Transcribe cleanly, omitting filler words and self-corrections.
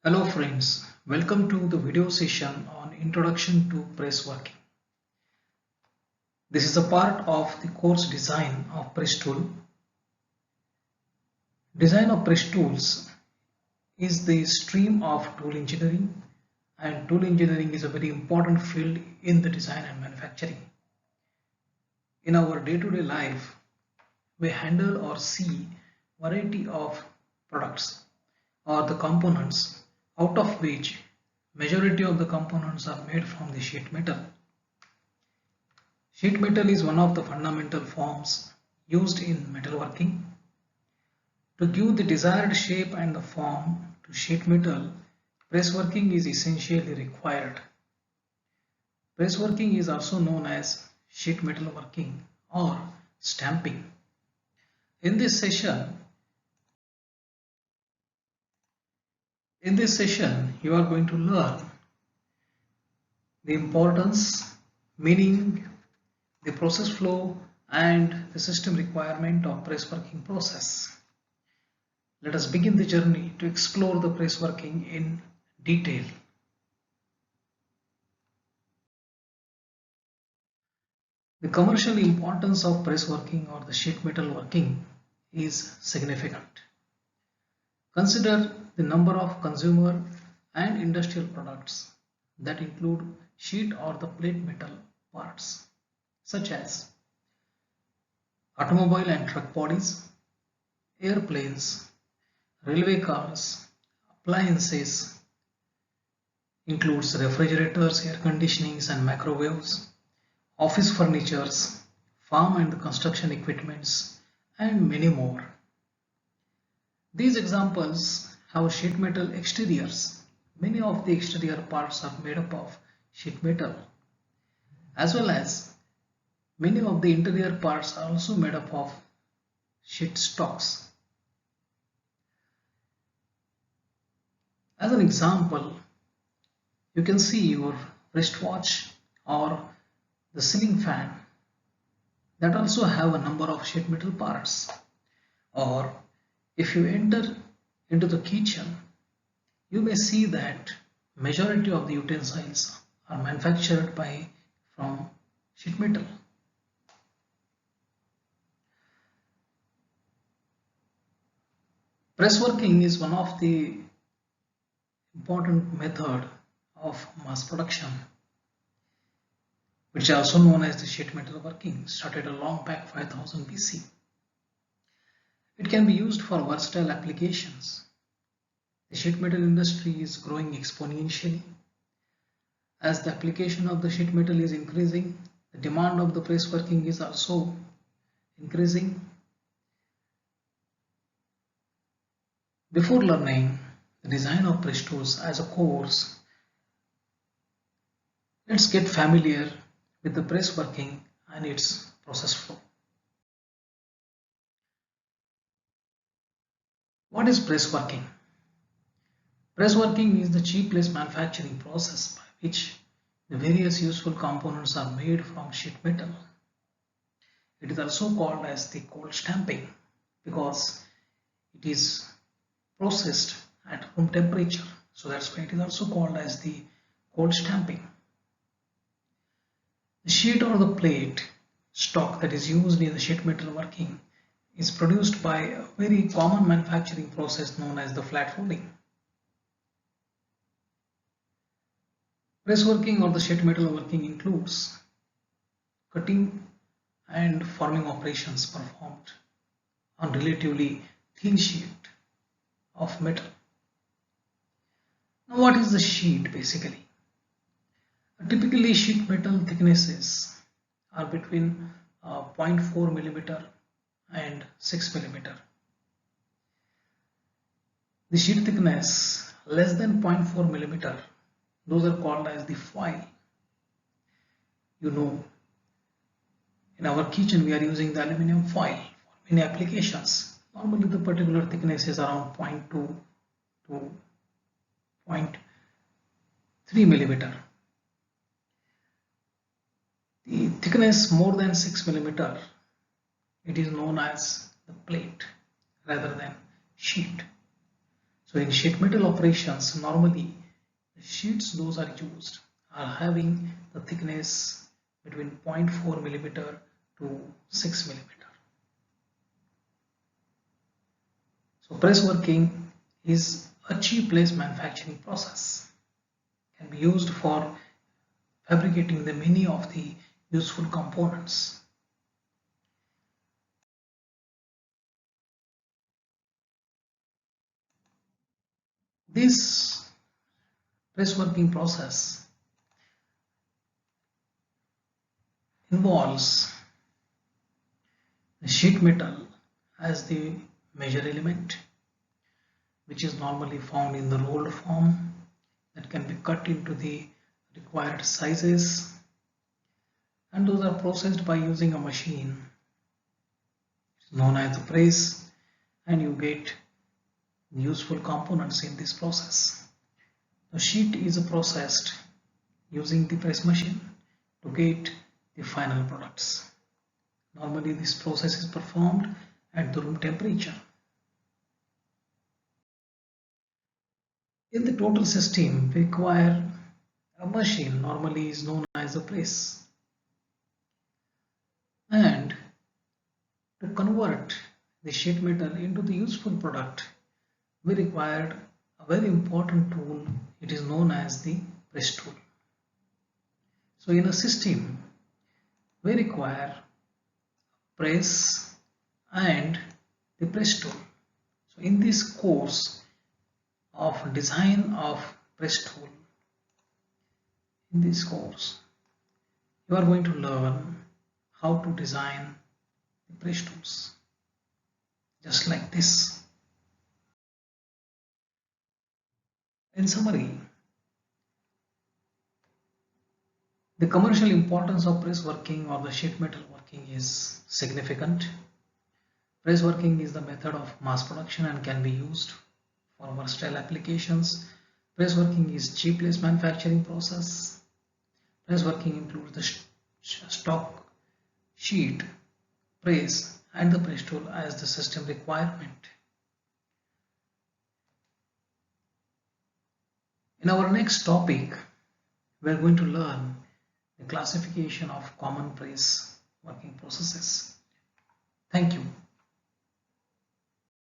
Hello friends, welcome to the video session on Introduction to Press Working. This is a part of the course design of press tool. Design of press tools is the stream of tool engineering, and tool engineering is a very important field in the design and manufacturing. In our day-to-day life, we handle or see variety of products or the components, out of which majority of the components are made from the sheet metal. Sheet metal is one of the fundamental forms used in metalworking. To give the desired shape and the form to sheet metal, press working is essentially required. Press working is also known as sheet metal working or stamping. In this session, you are going to learn the importance, meaning, the process flow, and the system requirement of press working process. Let us begin the journey to explore the press working in detail. The commercial importance of press working or the sheet metal working is significant. Consider the number of consumer and industrial products that include sheet or the plate metal parts, such as automobile and truck bodies, airplanes, railway cars, appliances, includes refrigerators, air conditionings and microwaves, office furnitures, farm and construction equipments, and many more. These examples have sheet metal exteriors. Many of the exterior parts are made up of sheet metal, as well as many of the interior parts are also made up of sheet stocks. As an example, you can see your wristwatch or the ceiling fan that also have a number of sheet metal parts. Or if you enter into the kitchen, you may see that majority of the utensils are manufactured from sheet metal. Press working is one of the important method of mass production, which is also known as the sheet metal working, started a long back 5000 BC. It can be used for versatile applications. The sheet metal industry is growing exponentially. As the application of the sheet metal is increasing, the demand of the press working is also increasing. Before learning the design of press tools as a course, let's get familiar with the press working and its process flow. What is press working? Press working is the cheapless manufacturing process by which the various useful components are made from sheet metal. It is also called as the cold stamping because it is processed at room temperature. So that's why it is also called as the cold stamping. The sheet or the plate stock that is used in the sheet metal working is produced by a very common manufacturing process known as the flat rolling. Press working or the sheet metal working includes cutting and forming operations performed on relatively thin sheet of metal. Now, what is the sheet basically? Typically, sheet metal thicknesses are between 0.4 millimeter and 6 millimeter. The sheet thickness less than 0.4 millimeter, those are called as the foil. You know, in our kitchen we are using the aluminum foil for many applications. Normally the particular thickness is around 0.2 to 0.3 millimeter. The thickness more than 6 millimeter, it is known as the plate rather than sheet. So in sheet metal operations, normally the sheets those are used are having the thickness between 0.4 millimeter to 6 millimeter. So press working is a cheap-less manufacturing process. Can be used for fabricating the many of the useful components. This press working process involves the sheet metal as the major element, which is normally found in the rolled form that can be cut into the required sizes, and those are processed by using a machine known as the press, and you get useful components in this process. The sheet is processed using the press machine to get the final products. Normally this process is performed at the room temperature. In the total system, we require a machine, normally is known as a press, and to convert the sheet metal into the useful product, we required a very important tool. It is known as the press tool. So in a system, we require press and the press tool. So in this course of design of press tool, in this course, you are going to learn how to design the press tools, just like this. In summary, the commercial importance of press working or the sheet metal working is significant. Press working is the method of mass production and can be used for versatile applications. Press working is cheap-less manufacturing process. Press working includes the stock sheet, press, and the press tool as the system requirement. In our next topic, we are going to learn the classification of common press working processes. Thank you.